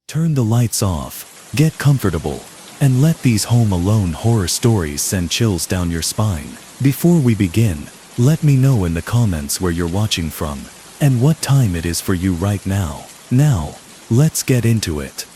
Turn the lights off, get comfortable, and let these home alone horror stories send chills down your spine. Before we begin, let me know in the comments where you're watching from, and what time it is for you right now. Now, let's get into it.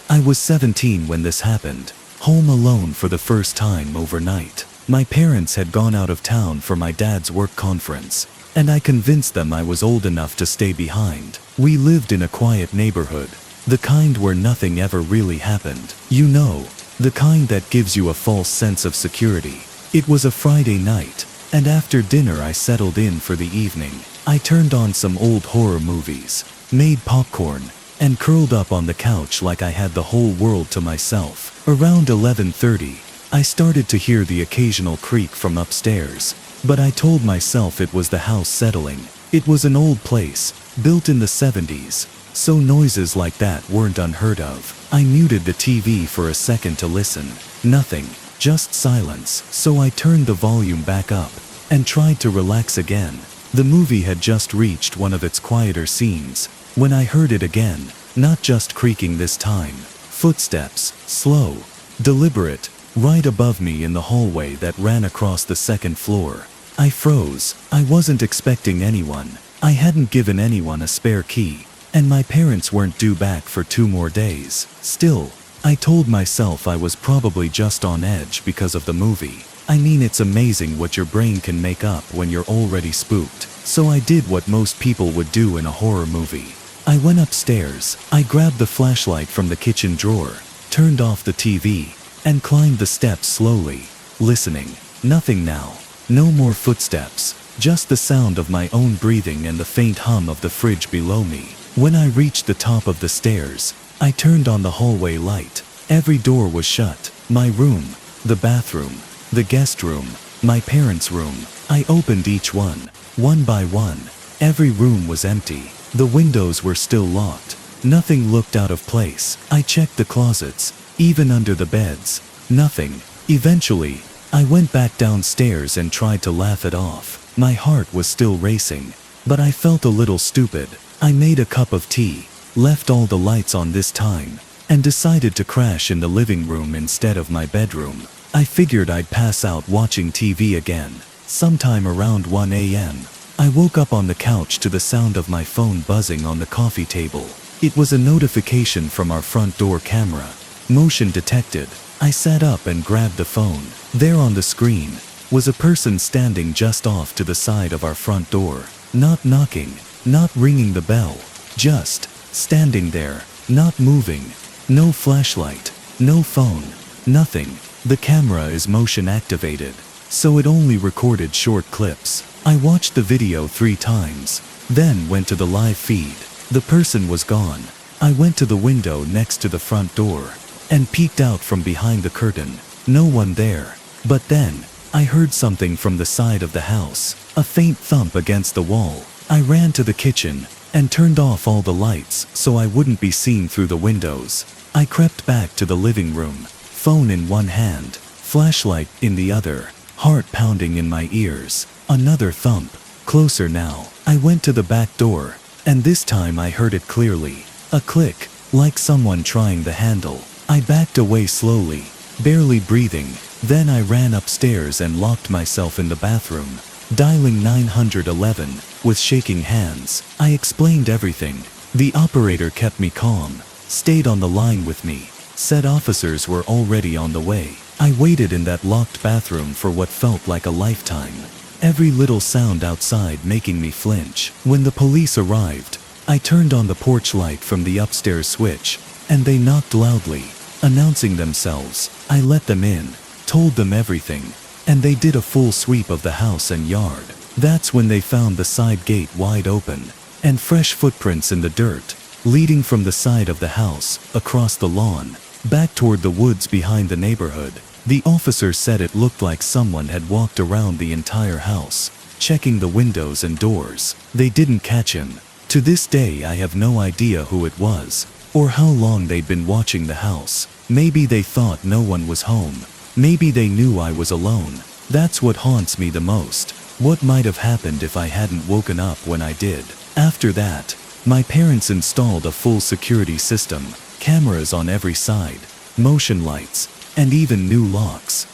I was 17 when this happened, home alone for the first time overnight. My parents had gone out of town for my dad's work conference, and I convinced them I was old enough to stay behind. We lived in a quiet neighborhood, the kind where nothing ever really happened. You know, the kind that gives you a false sense of security. It was a Friday night, and after dinner I settled in for the evening. I turned on some old horror movies, made popcorn, and curled up on the couch like I had the whole world to myself. Around 11:30, I started to hear the occasional creak from upstairs, but I told myself it was the house settling. It was an old place, built in the 70s, so noises like that weren't unheard of. I muted the TV for a second to listen. Nothing, just silence. So I turned the volume back up and tried to relax again. The movie had just reached one of its quieter scenes when I heard it again, not just creaking this time. Footsteps, slow, deliberate, right above me in the hallway that ran across the second floor. I froze. I wasn't expecting anyone. I hadn't given anyone a spare key, and my parents weren't due back for 2 more days. Still, I told myself I was probably just on edge because of the movie. I mean, it's amazing what your brain can make up when you're already spooked. So I did what most people would do in a horror movie. I went upstairs. I grabbed the flashlight from the kitchen drawer, turned off the TV, and climbed the steps slowly, listening. Nothing now. No more footsteps, just the sound of my own breathing and the faint hum of the fridge below me. When I reached the top of the stairs, I turned on the hallway light. Every door was shut. My room, the bathroom, the guest room, my parents' room. I opened each one by one. Every room was empty. The windows were still locked. Nothing looked out of place. I checked the closets, even under the beds. Nothing. Eventually, I went back downstairs and tried to laugh it off. My heart was still racing, but I felt a little stupid. I made a cup of tea, left all the lights on this time, and decided to crash in the living room instead of my bedroom. I figured I'd pass out watching TV again. Sometime around 1 a.m., I woke up on the couch to the sound of my phone buzzing on the coffee table. It was a notification from our front door camera. Motion detected. I sat up and grabbed the phone. There on the screen was a person standing just off to the side of our front door. Not knocking, not ringing the bell, just standing there, not moving. No flashlight, no phone, nothing. The camera is motion activated, so it only recorded short clips. I watched the video 3 times, then went to the live feed. The person was gone. I went to the window next to the front door and peeked out from behind the curtain. No one there. But then, I heard something from the side of the house, a faint thump against the wall. I ran to the kitchen and turned off all the lights so I wouldn't be seen through the windows. I crept back to the living room, phone in one hand, flashlight in the other, heart pounding in my ears. Another thump, closer now. I went to the back door, and this time I heard it clearly. A click, like someone trying the handle. I backed away slowly, barely breathing. Then I ran upstairs and locked myself in the bathroom, dialing 911 with shaking hands. I explained everything. The operator kept me calm, stayed on the line with me, said officers were already on the way. I waited in that locked bathroom for what felt like a lifetime, every little sound outside making me flinch. When the police arrived, I turned on the porch light from the upstairs switch, and they knocked loudly, announcing themselves. I let them in, told them everything, and they did a full sweep of the house and yard. That's when they found the side gate wide open, and fresh footprints in the dirt, leading from the side of the house, across the lawn, back toward the woods behind the neighborhood. The officer said it looked like someone had walked around the entire house, checking the windows and doors. They didn't catch him. To this day I have no idea who it was, or how long they'd been watching the house. Maybe they thought no one was home. Maybe they knew I was alone. That's what haunts me the most. What might have happened if I hadn't woken up when I did? After that, My parents installed a full security system, cameras on every side, motion lights, and even new locks.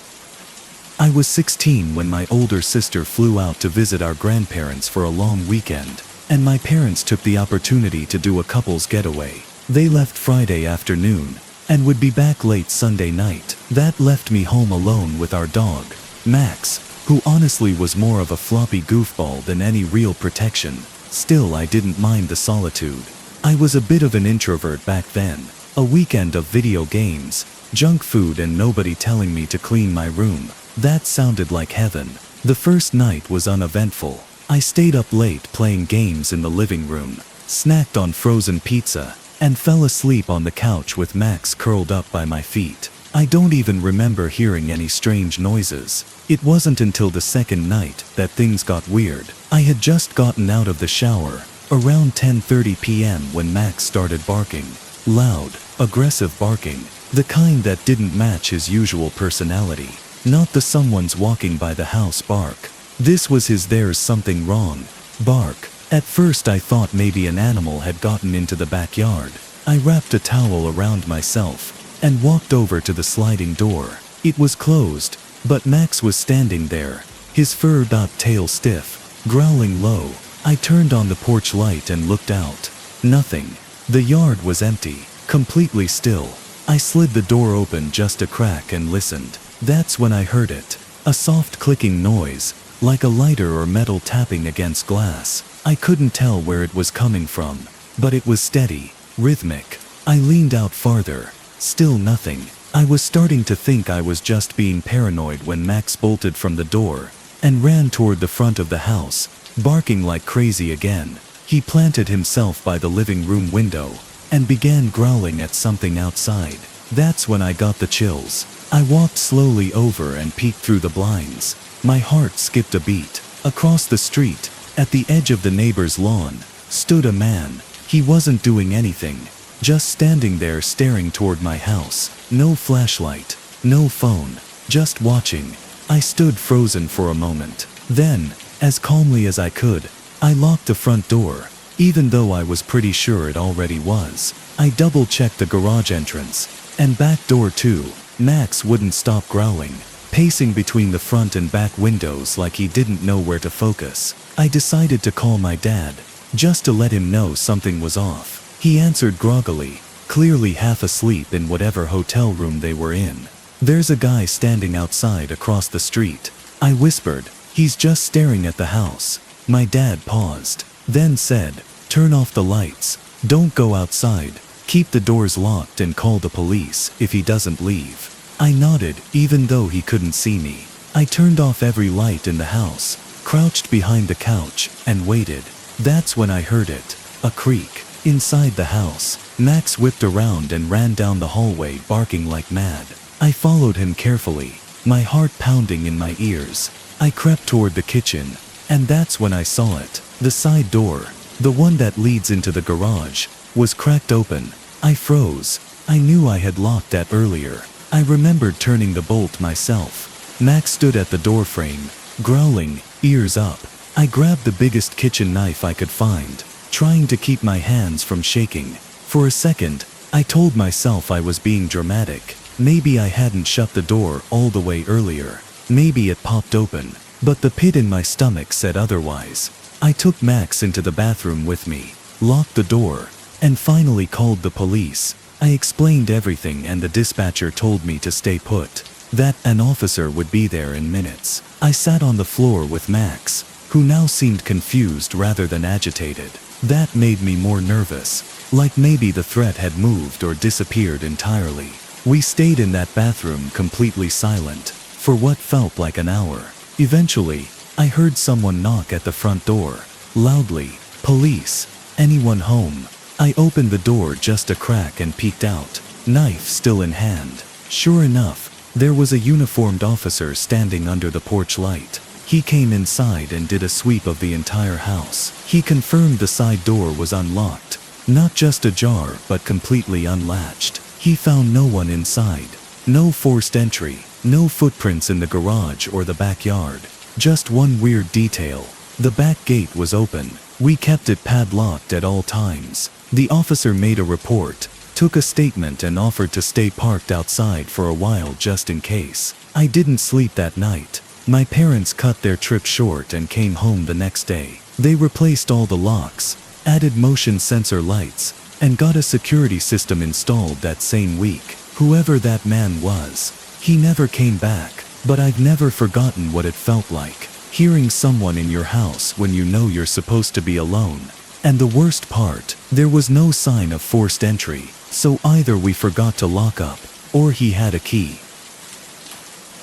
I was 16 when my older sister flew out to visit our grandparents for a long weekend, and my parents took the opportunity to do a couple's getaway. They left Friday afternoon and would be back late Sunday night. That left me home alone with our dog, Max, who honestly was more of a floppy goofball than any real protection. Still, I didn't mind the solitude. I was a bit of an introvert back then. A weekend of video games, junk food, and nobody telling me to clean my room. That sounded like heaven. The first night was uneventful. I stayed up late playing games in the living room, snacked on frozen pizza, and fell asleep on the couch with Max curled up by my feet. I don't even remember hearing any strange noises. It wasn't until the second night that things got weird. I had just gotten out of the shower, around 10:30 p.m. when Max started barking. Loud, aggressive barking, the kind that didn't match his usual personality. Not the someone's walking by the house bark. This was his "there's something wrong" bark. At first I thought maybe an animal had gotten into the backyard. I wrapped a towel around myself and walked over to the sliding door. It was closed, but Max was standing there, his furred-up tail stiff, growling low. I turned on the porch light and looked out. Nothing. The yard was empty, completely still. I slid the door open just a crack and listened. That's when I heard it. A soft clicking noise, like a lighter or metal tapping against glass. I couldn't tell where it was coming from, but it was steady, rhythmic. I leaned out farther. Still nothing. I was starting to think I was just being paranoid when Max bolted from the door and ran toward the front of the house, barking like crazy again. He planted himself by the living room window and began growling at something outside. That's when I got the chills. I walked slowly over and peeked through the blinds. My heart skipped a beat. Across the street, at the edge of the neighbor's lawn, stood a man. He wasn't doing anything, just standing there staring toward my house. No flashlight, no phone, just watching. I stood frozen for a moment. Then, as calmly as I could, I locked the front door, even though I was pretty sure it already was. I double-checked the garage entrance and back door too. Max wouldn't stop growling, pacing between the front and back windows like he didn't know where to focus. I decided to call my dad, just to let him know something was off. He answered groggily, clearly half asleep in whatever hotel room they were in. "There's a guy standing outside across the street," I whispered. "He's just staring at the house." My dad paused, then said, "Turn off the lights. Don't go outside. Keep the doors locked and call the police if he doesn't leave." I nodded, even though he couldn't see me. I turned off every light in the house, crouched behind the couch, and waited. That's when I heard it. A creak. Inside the house, Max whipped around and ran down the hallway barking like mad. I followed him carefully, my heart pounding in my ears. I crept toward the kitchen, and that's when I saw it. The side door, the one that leads into the garage, was cracked open. I froze. I knew I had locked that earlier. I remembered turning the bolt myself. Max stood at the doorframe, growling, ears up. I grabbed the biggest kitchen knife I could find, trying to keep my hands from shaking. For a second, I told myself I was being dramatic. Maybe I hadn't shut the door all the way earlier. Maybe it popped open, but the pit in my stomach said otherwise. I took Max into the bathroom with me, locked the door, and finally called the police. I explained everything and the dispatcher told me to stay put, that an officer would be there in minutes. I sat on the floor with Max, who now seemed confused rather than agitated. That made me more nervous, like maybe the threat had moved or disappeared entirely. We stayed in that bathroom completely silent, for what felt like an hour. Eventually, I heard someone knock at the front door, loudly. "Police? Anyone home?" I opened the door just a crack and peeked out, knife still in hand. Sure enough, there was a uniformed officer standing under the porch light. He came inside and did a sweep of the entire house. He confirmed the side door was unlocked, not just ajar but completely unlatched. He found no one inside, no forced entry, no footprints in the garage or the backyard. Just one weird detail. The back gate was open, We kept it padlocked at all times. The officer made a report, took a statement and offered to stay parked outside for a while just in case. I didn't sleep that night. My parents cut their trip short and came home the next day. They replaced all the locks, added motion sensor lights, and got a security system installed that same week. Whoever that man was, he never came back, but I've never forgotten what it felt like, hearing someone in your house when you know you're supposed to be alone. And the worst part, there was no sign of forced entry, so either we forgot to lock up, or he had a key.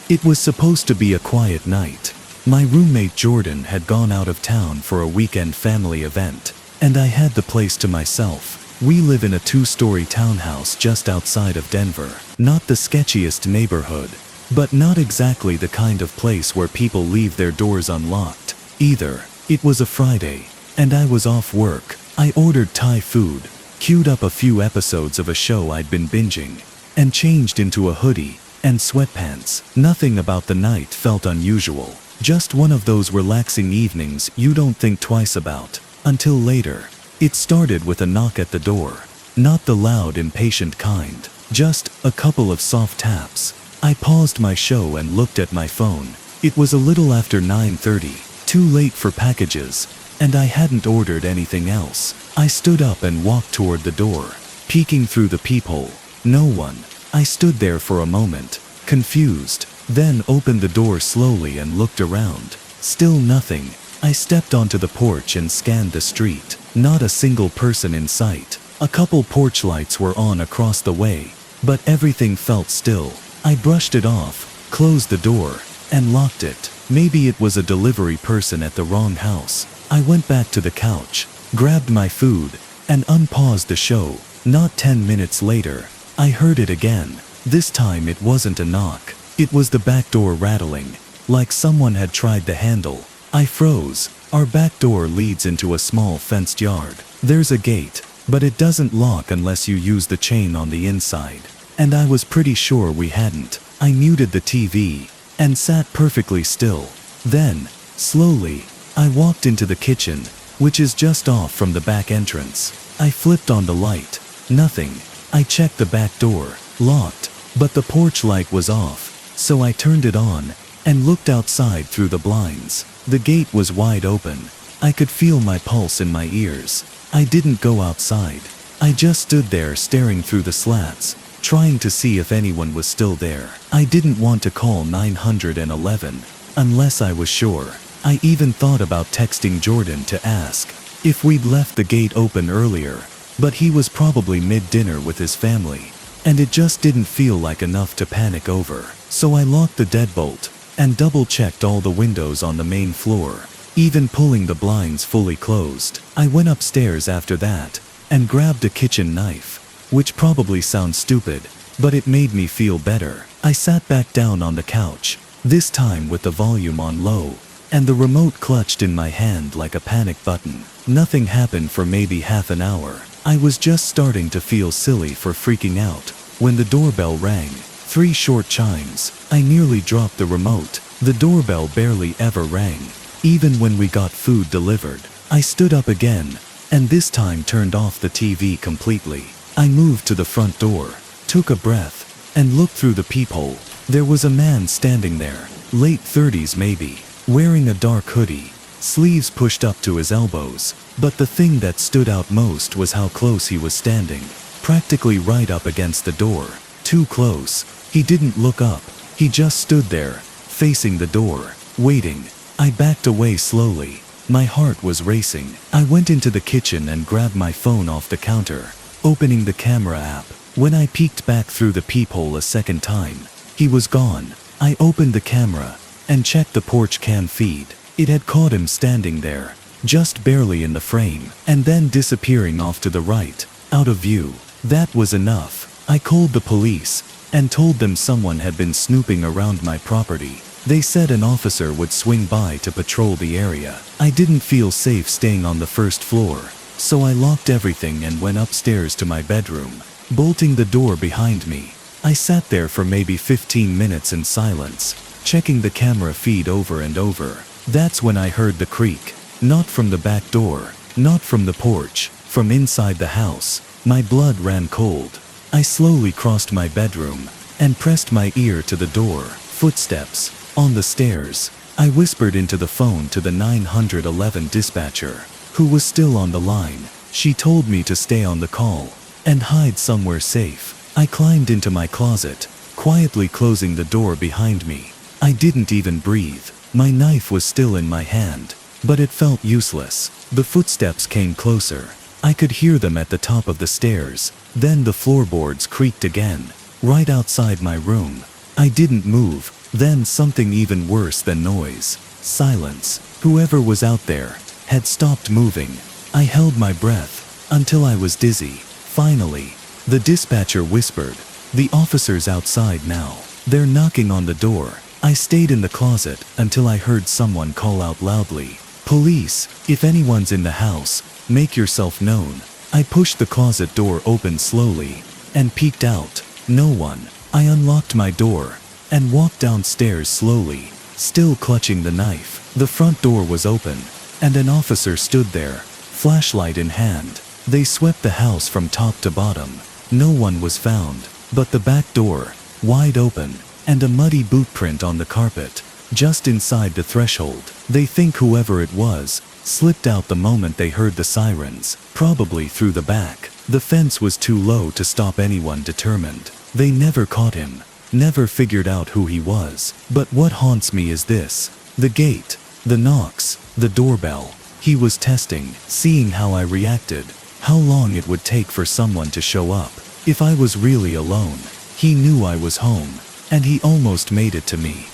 It was supposed to be a quiet night. My roommate Jordan had gone out of town for a weekend family event, and I had the place to myself. We live in a 2-story townhouse just outside of Denver. Not the sketchiest neighborhood, but not exactly the kind of place where people leave their doors unlocked, either. It was a Friday, and I was off work. I ordered Thai food, queued up a few episodes of a show I'd been binging, and changed into a hoodie and sweatpants. Nothing about the night felt unusual. Just one of those relaxing evenings you don't think twice about, until later. It started with a knock at the door. Not the loud, impatient kind, just a couple of soft taps. I paused my show and looked at my phone. It was a little after 9:30, too late for packages, and I hadn't ordered anything else. I stood up and walked toward the door, peeking through the peephole. No one. I stood there for a moment, confused, then opened the door slowly and looked around. Still nothing. I stepped onto the porch and scanned the street. Not a single person in sight. A couple porch lights were on across the way, but everything felt still. I brushed it off, closed the door, and locked it. Maybe it was a delivery person at the wrong house. I went back to the couch, grabbed my food, and unpaused the show. Not 10 minutes later, I heard it again. This time it wasn't a knock. It was the back door rattling, like someone had tried the handle. I froze. Our back door leads into a small fenced yard. There's a gate, but it doesn't lock unless you use the chain on the inside. And I was pretty sure we hadn't. I muted the TV and sat perfectly still. Then, slowly, I walked into the kitchen, which is just off from the back entrance. I flipped on the light. Nothing. I checked the back door. Locked. But the porch light was off, so I turned it on and looked outside through the blinds. The gate was wide open. I could feel my pulse in my ears. I didn't go outside. I just stood there staring through the slats, trying to see if anyone was still there. I didn't want to call 911, unless I was sure. I even thought about texting Jordan to ask if we'd left the gate open earlier, but he was probably mid-dinner with his family, and it just didn't feel like enough to panic over. So I locked the deadbolt and double-checked all the windows on the main floor, even pulling the blinds fully closed. I went upstairs after that and grabbed a kitchen knife, which probably sounds stupid, but it made me feel better. I sat back down on the couch, this time with the volume on low, and the remote clutched in my hand like a panic button. Nothing happened for maybe half an hour. I was just starting to feel silly for freaking out when the doorbell rang. 3 short chimes. I nearly dropped the remote. The doorbell barely ever rang, even when we got food delivered. I stood up again, and this time turned off the TV completely. I moved to the front door, took a breath, and looked through the peephole. There was a man standing there, late 30s maybe, wearing a dark hoodie, sleeves pushed up to his elbows. But the thing that stood out most was how close he was standing, practically right up against the door. Too close. He didn't look up. He just stood there, facing the door, waiting. I backed away slowly. My heart was racing. I went into the kitchen and grabbed my phone off the counter, opening the camera app. When I peeked back through the peephole a second time, he was gone. I opened the camera and checked the porch cam feed. It had caught him standing there, just barely in the frame, and then disappearing off to the right, out of view. That was enough. I called the police and told them someone had been snooping around my property. They said an officer would swing by to patrol the area. I didn't feel safe staying on the first floor, so I locked everything and went upstairs to my bedroom, bolting the door behind me. I sat there for maybe 15 minutes in silence, checking the camera feed over and over. That's when I heard the creak, not from the back door, Not from the porch, from inside the house. My blood ran cold. I slowly crossed my bedroom and pressed my ear to the door. Footsteps on the stairs. I whispered into the phone to the 911 dispatcher, who was still on the line. She told me to stay on the call and hide somewhere safe. I climbed into my closet, quietly closing the door behind me. I didn't even breathe. My knife was still in my hand, but it felt useless. The footsteps came closer. I could hear them at the top of the stairs. Then the floorboards creaked again, right outside my room. I didn't move. Then something even worse than noise. Silence. Whoever was out there had stopped moving. I held my breath until I was dizzy. Finally, the dispatcher whispered, "The officer's outside now. They're knocking on the door." I stayed in the closet until I heard someone call out loudly, "Police, if anyone's in the house, make yourself known." I pushed the closet door open slowly and peeked out. No one. I unlocked my door and walked downstairs slowly, still clutching the knife. The front door was open, and an officer stood there, flashlight in hand. They swept the house from top to bottom. No one was found, but the back door, wide open, and a muddy boot print on the carpet, just inside the threshold. They think whoever it was slipped out the moment they heard the sirens, probably through the back. The fence was too low to stop anyone determined. They never caught him, never figured out who he was. But what haunts me is this: the gate, the knocks, the doorbell. He was testing, seeing how I reacted, how long it would take for someone to show up. If I was really alone, he knew I was home, and he almost made it to me.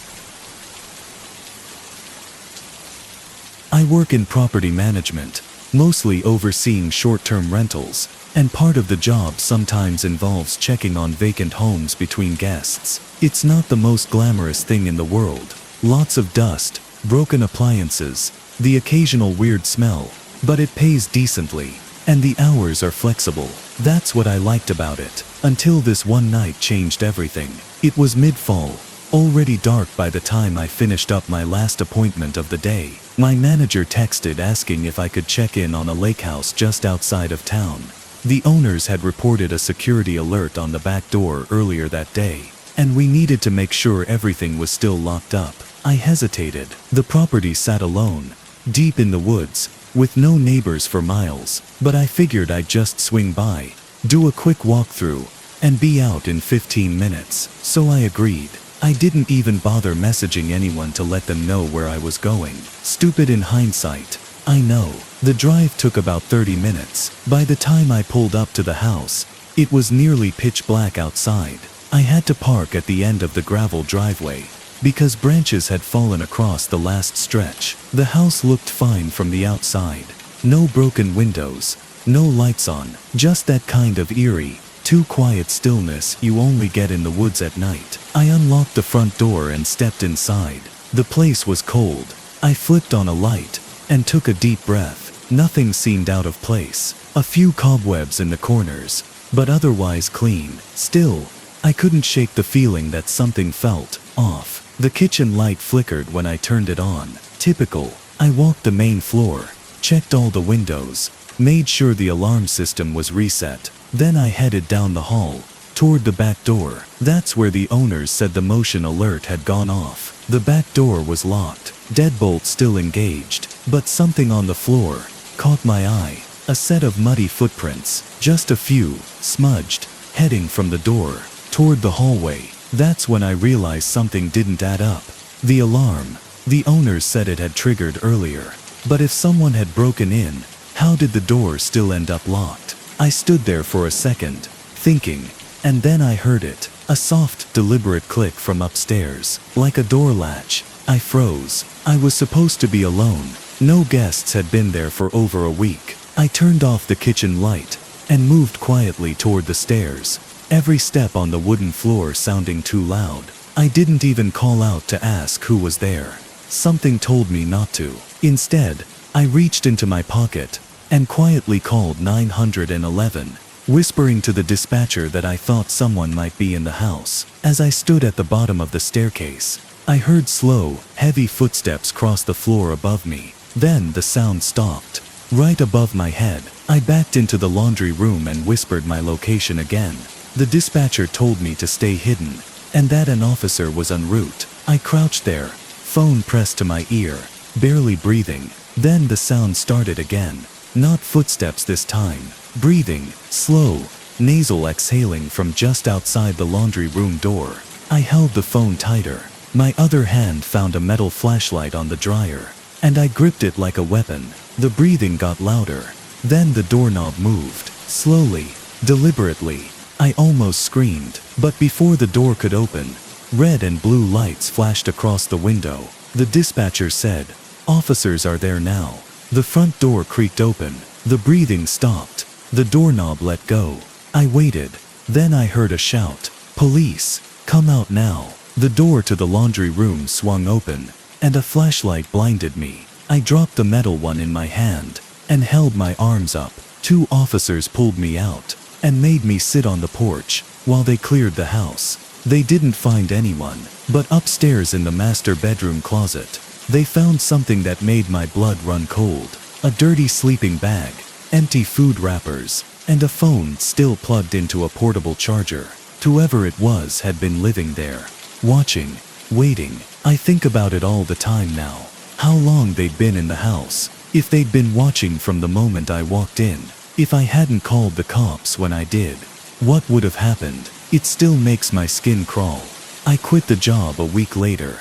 I work in property management, mostly overseeing short-term rentals, and part of the job sometimes involves checking on vacant homes between guests. It's not the most glamorous thing in the world. Lots of dust, broken appliances, the occasional weird smell, but it pays decently, and the hours are flexible. That's what I liked about it, until this one night changed everything. It was mid-fall, already dark by the time I finished up my last appointment of the day. My manager texted asking if I could check in on a lake house just outside of town. The owners had reported a security alert on the back door earlier that day, and we needed to make sure everything was still locked up. I hesitated. The property sat alone, deep in the woods, with no neighbors for miles, but I figured I'd just swing by, do a quick walkthrough, and be out in 15 minutes. So I agreed. I didn't even bother messaging anyone to let them know where I was going. Stupid in hindsight, I know. The drive took about 30 minutes. By the time I pulled up to the house, it was nearly pitch black outside. I had to park at the end of the gravel driveway, because branches had fallen across the last stretch. The house looked fine from the outside. No broken windows, no lights on, just that kind of eerie, too quiet stillness you only get in the woods at night. I unlocked the front door and stepped inside. The place was cold. I flipped on a light and took a deep breath. Nothing seemed out of place. A few cobwebs in the corners, but otherwise clean. Still, I couldn't shake the feeling that something felt off. The kitchen light flickered when I turned it on. Typical. I walked the main floor, checked all the windows, made sure the alarm system was reset. Then I headed down the hall, toward the back door. That's where the owners said the motion alert had gone off. The back door was locked, deadbolt still engaged, but something on the floor caught my eye. A set of muddy footprints, just a few, smudged, heading from the door toward the hallway. That's when I realized something didn't add up. The alarm, the owners said it had triggered earlier, but if someone had broken in, how did the door still end up locked? I stood there for a second, thinking, and then I heard it, a soft, deliberate click from upstairs, like a door latch. I froze. I was supposed to be alone. No guests had been there for over a week. I turned off the kitchen light and moved quietly toward the stairs, every step on the wooden floor sounding too loud. I didn't even call out to ask who was there. Something told me not to. Instead, I reached into my pocket and quietly called 911, whispering to the dispatcher that I thought someone might be in the house. As I stood at the bottom of the staircase, I heard slow, heavy footsteps cross the floor above me. Then the sound stopped. right above my head. I backed into the laundry room and whispered my location again. The dispatcher told me to stay hidden, and that an officer was en route. I crouched there, phone pressed to my ear, barely breathing. Then the sound started again. Not footsteps this time. Breathing, slow, nasal exhaling from just outside the laundry room door. I held the phone tighter. My other hand found a metal flashlight on the dryer, and I gripped it like a weapon. The breathing got louder. Then the doorknob moved, slowly, deliberately. I almost screamed, but before the door could open, red and blue lights flashed across the window. The dispatcher said, "Officers are there now." The front door creaked open. The breathing stopped. The doorknob let go. I waited. Then I heard a shout, "Police, come out now." The door to the laundry room swung open, and a flashlight blinded me. I dropped the metal one in my hand and held my arms up. 2 officers pulled me out and made me sit on the porch while they cleared the house. They didn't find anyone, but upstairs in the master bedroom closet, they found something that made my blood run cold. A dirty sleeping bag, empty food wrappers, and a phone still plugged into a portable charger. Whoever it was had been living there, watching, waiting. I think about it all the time now. How long they'd been in the house. If they'd been watching from the moment I walked in. If I hadn't called the cops when I did. What would have happened? It still makes my skin crawl. I quit the job a week later.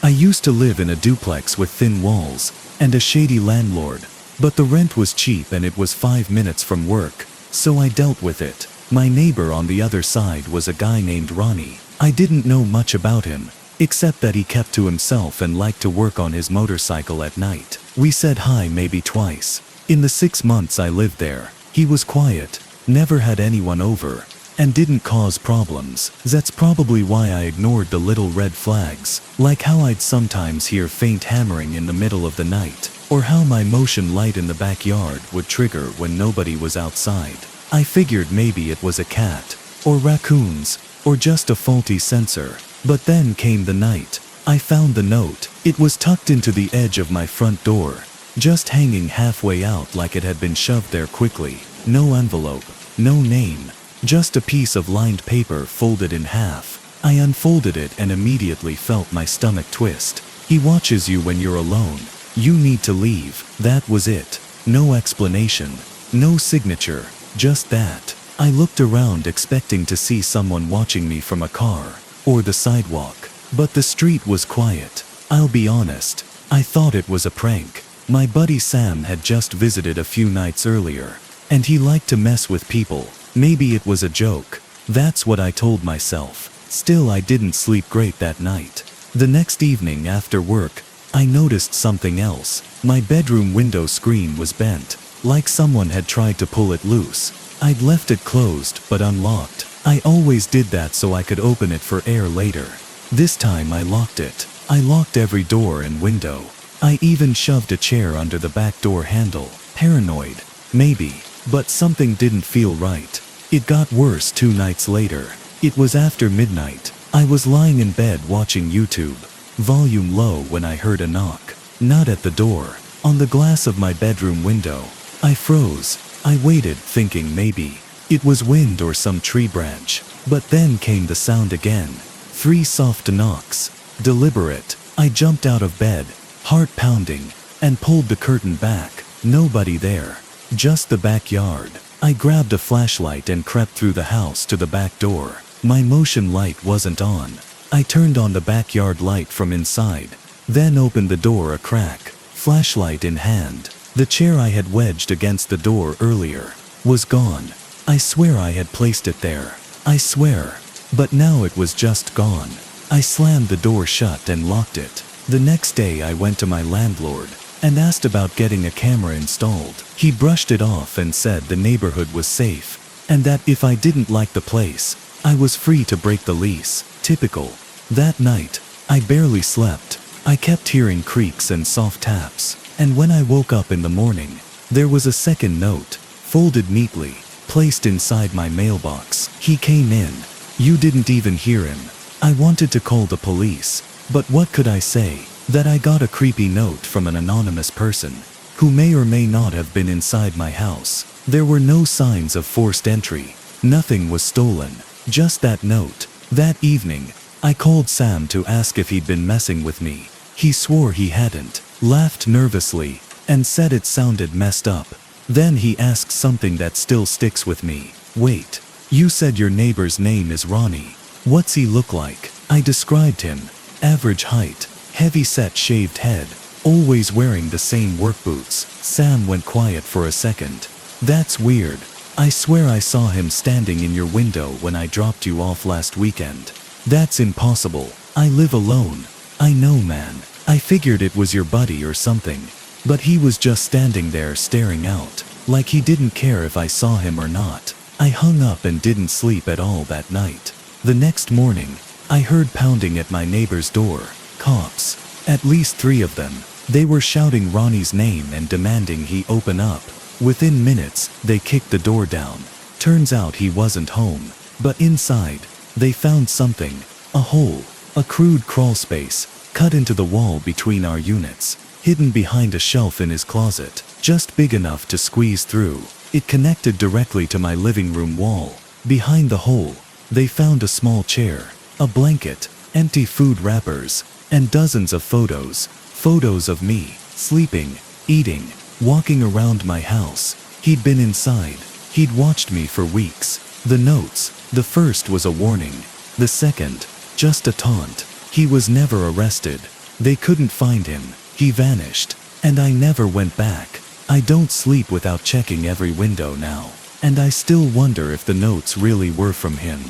I used to live in a duplex with thin walls and a shady landlord, but the rent was cheap and it was 5 minutes from work, so I dealt with it. My neighbor on the other side was a guy named Ronnie. I didn't know much about him, except that he kept to himself and liked to work on his motorcycle at night. We said hi maybe twice. In the 6 months I lived there, he was quiet, never had anyone over, and didn't cause problems. That's probably why I ignored the little red flags, like how I'd sometimes hear faint hammering in the middle of the night, or how my motion light in the backyard would trigger when nobody was outside. I figured maybe it was a cat, or raccoons, or just a faulty sensor. But then came the night. I found the note. It was tucked into the edge of my front door, just hanging halfway out like it had been shoved there quickly. No envelope, no name, just a piece of lined paper folded in half. I unfolded it and immediately felt my stomach twist. "He watches you when you're alone. You need to leave." That was it. No explanation, no signature, just that. I looked around expecting to see someone watching me from a car or the sidewalk, but the street was quiet. I'll be honest, I thought it was a prank. My buddy Sam had just visited a few nights earlier, and he liked to mess with people. Maybe it was a joke. That's what I told myself. Still, I didn't sleep great that night. The next evening after work, I noticed something else. My bedroom window screen was bent, like someone had tried to pull it loose. I'd left it closed but unlocked. I always did that so I could open it for air later. This time I locked it. I locked every door and window. I even shoved a chair under the back door handle. Paranoid, maybe, but something didn't feel right. It got worse 2 nights later. It was after midnight. I was lying in bed watching YouTube, volume low, when I heard a knock. Not at the door, on the glass of my bedroom window. I froze. I waited, thinking maybe it was wind or some tree branch. But then came the sound again. 3 soft knocks. Deliberate. I jumped out of bed, heart pounding, and pulled the curtain back. Nobody there. Just the backyard. I grabbed a flashlight and crept through the house to the back door. My motion light wasn't on. I turned on the backyard light from inside, then opened the door a crack, flashlight in hand. The chair I had wedged against the door earlier was gone. I swear I had placed it there. I swear. But now it was just gone. I slammed the door shut and locked it. The next day I went to my landlord and asked about getting a camera installed. He brushed it off and said the neighborhood was safe, and that if I didn't like the place, I was free to break the lease. Typical. That night, I barely slept. I kept hearing creaks and soft taps, and when I woke up in the morning, there was a second note, folded neatly, placed inside my mailbox. He came in. You didn't even hear him. I wanted to call the police, but what could I say? That I got a creepy note from an anonymous person who may or may not have been inside my house. There were no signs of forced entry. Nothing was stolen. Just that note. That evening, I called Sam to ask if he'd been messing with me. He swore he hadn't, laughed nervously, and said it sounded messed up. Then he asked something that still sticks with me. Wait, you said your neighbor's name is Ronnie. What's he look like? I described him. Average height, heavy-set shaved head, always wearing the same work boots. Sam went quiet for a second. That's weird. I swear I saw him standing in your window when I dropped you off last weekend. That's impossible. I live alone. I know, man. I figured it was your buddy or something. But he was just standing there staring out, like he didn't care if I saw him or not. I hung up and didn't sleep at all that night. The next morning, I heard pounding at my neighbor's door. Cops. At least 3 of them. They were shouting Ronnie's name and demanding he open up. Within minutes, they kicked the door down. Turns out he wasn't home. But inside, they found something. A hole. A crude crawl space, cut into the wall between our units. Hidden behind a shelf in his closet. Just big enough to squeeze through. It connected directly to my living room wall. Behind the hole, they found a small chair, a blanket, empty food wrappers, and dozens of photos. Photos of me, sleeping, eating, walking around my house. He'd been inside. He'd watched me for weeks. The notes, the first was a warning. The second, just a taunt. He was never arrested. They couldn't find him. He vanished. And I never went back. I don't sleep without checking every window now. And I still wonder if the notes really were from him.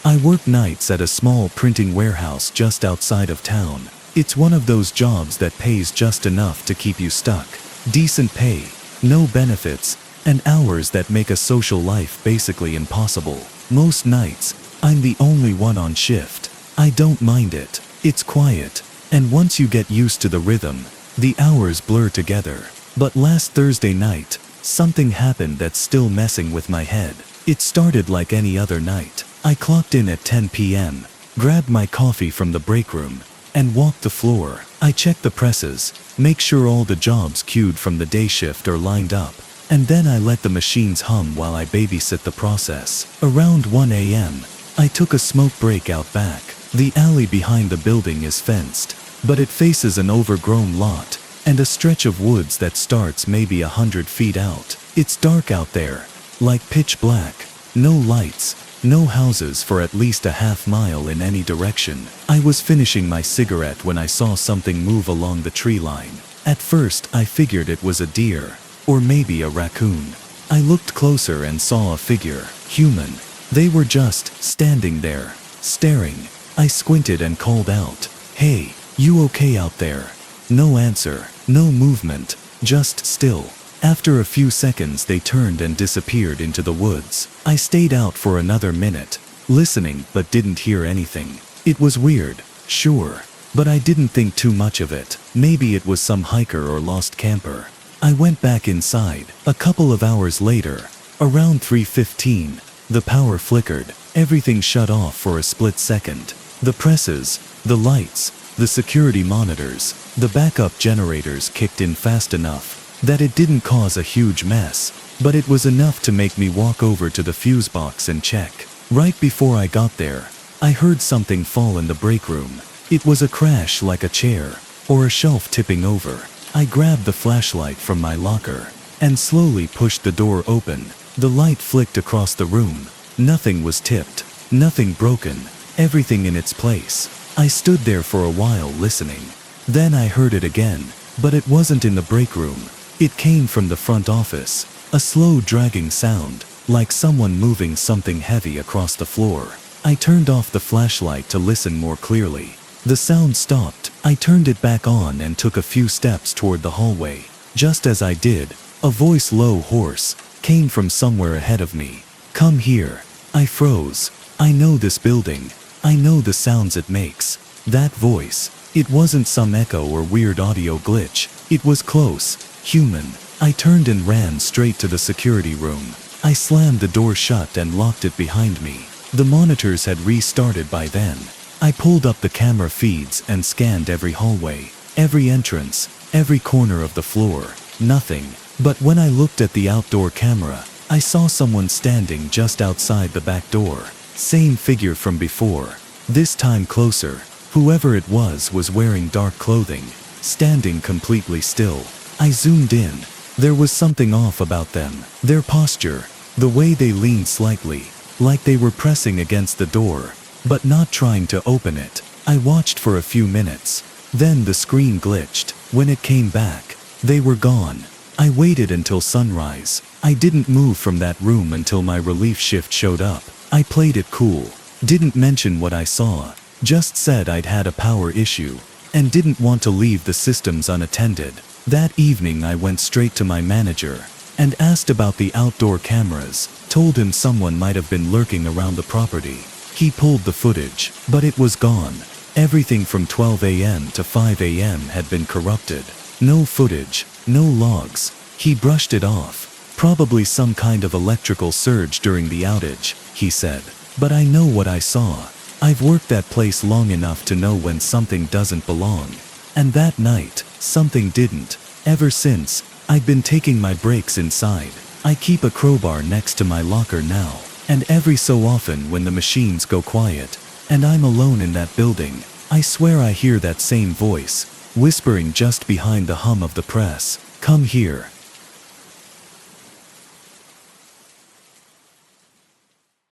I work nights at a small printing warehouse just outside of town. It's one of those jobs that pays just enough to keep you stuck. Decent pay, no benefits, and hours that make a social life basically impossible. Most nights, I'm the only one on shift. I don't mind it. It's quiet. And once you get used to the rhythm, the hours blur together. But last Thursday night, something happened that's still messing with my head. It started like any other night. I clocked in at 10 p.m., grabbed my coffee from the break room, and walked the floor. I checked the presses, make sure all the jobs queued from the day shift are lined up, and then I let the machines hum while I babysit the process. Around 1 a.m., I took a smoke break out back. The alley behind the building is fenced, but it faces an overgrown lot and a stretch of woods that starts maybe 100 feet out. It's dark out there, like pitch black. No lights, no houses for at least a half-mile in any direction. I was finishing my cigarette when I saw something move along the tree line. At first, I figured it was a deer, or maybe a raccoon. I looked closer and saw a figure, human. They were just standing there, staring. I squinted and called out, "Hey, you okay out there?" No answer, no movement, just still. After a few seconds they turned and disappeared into the woods. I stayed out for another minute, listening but didn't hear anything. It was weird, sure, but I didn't think too much of it. Maybe it was some hiker or lost camper. I went back inside. A couple of hours later, around 3:15, the power flickered. Everything shut off for a split second. The presses, the lights, the security monitors, the backup generators kicked in fast enough that it didn't cause a huge mess, but it was enough to make me walk over to the fuse box and check. Right before I got there, I heard something fall in the break room. It was a crash like a chair or a shelf tipping over. I grabbed the flashlight from my locker and slowly pushed the door open. The light flicked across the room. Nothing was tipped, nothing broken, everything in its place. I stood there for a while listening. Then I heard it again, but it wasn't in the break room. It came from the front office, a slow dragging sound, like someone moving something heavy across the floor. I turned off the flashlight to listen more clearly. The sound stopped. I turned it back on and took a few steps toward the hallway. Just as I did, a voice, low, hoarse, came from somewhere ahead of me. "Come here." I froze. I know this building. I know the sounds it makes. That voice, it wasn't some echo or weird audio glitch. It was close, human. I turned and ran straight to the security room. I slammed the door shut and locked it behind me. The monitors had restarted by then. I pulled up the camera feeds and scanned every hallway, every entrance, every corner of the floor, nothing. But when I looked at the outdoor camera, I saw someone standing just outside the back door. Same figure from before, this time closer. Whoever it was wearing dark clothing, standing completely still. I zoomed in. There was something off about them. Their posture, the way they leaned slightly, like they were pressing against the door, but not trying to open it. I watched for a few minutes. Then the screen glitched. When it came back, they were gone. I waited until sunrise. I didn't move from that room until my relief shift showed up. I played it cool. Didn't mention what I saw. Just said I'd had a power issue and didn't want to leave the systems unattended. That evening I went straight to my manager and asked about the outdoor cameras. Told him someone might have been lurking around the property. He pulled the footage, but it was gone. Everything from 12 a.m. to 5 a.m. had been corrupted. No footage, no logs. He brushed it off. Probably some kind of electrical surge during the outage, he said. But I know what I saw. I've worked that place long enough to know when something doesn't belong. And that night, something didn't. Ever since, I've been taking my breaks inside. I keep a crowbar next to my locker now. And every so often when the machines go quiet, and I'm alone in that building, I swear I hear that same voice, whispering just behind the hum of the press. Come here.